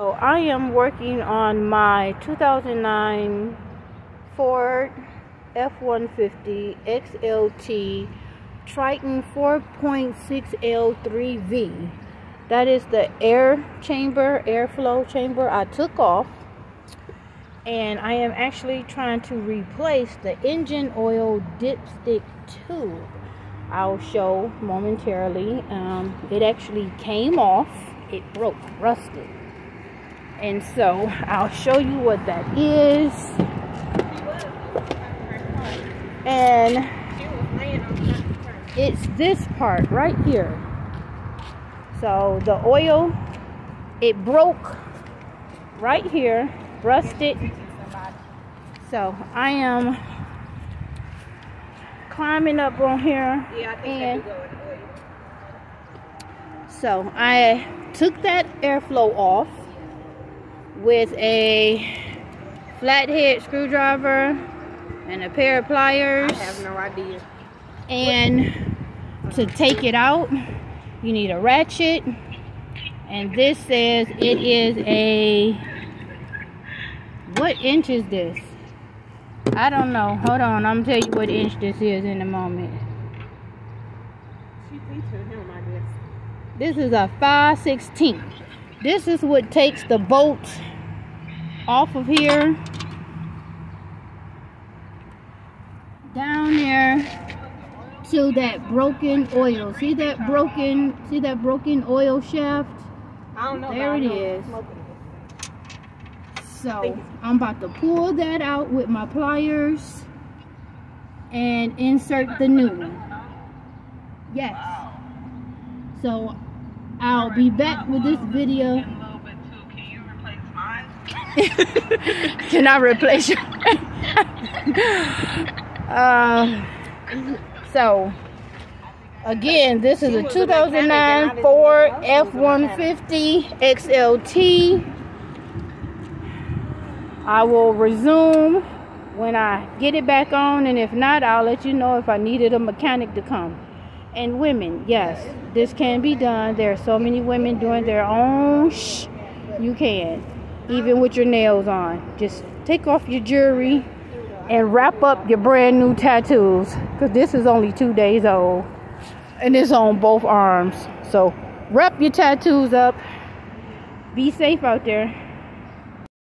So I am working on my 2009 Ford F150 XLT Triton 4.6L3V. That is the airflow chamber I took off, and I am actually trying to replace the engine oil dipstick tube. I'll show momentarily. It actually came off. It broke, rusted. And so I'll show you what that is. And it's this part right here. So the oil, it broke right here, rusted. So I am climbing up on here. And so I took that airflow off with a flathead screwdriver and a pair of pliers. I have no idea. And to take it out, you need a ratchet. And this says it is a, what inch is this? I don't know. Hold on, I'm gonna tell you what inch this is in a moment. This is a 5/16. This is what takes the bolt off of here down there to that broken oil. See that broken oil shaft? I don't know. There it is. So I'm about to pull that out with my pliers and insert the new one. Yes. So I'll be back with this video. Can I replace you? So again, this is a 2009 Ford F150 XLT. I will resume when I get it back on, and if not, I'll let you know if I needed a mechanic to come. And women, yes, this can be done. There are so many women doing their own you can. Even with your nails on. Just take off your jewelry and wrap up your brand new tattoos, because this is only 2 days old and it's on both arms. So wrap your tattoos up. Be safe out there.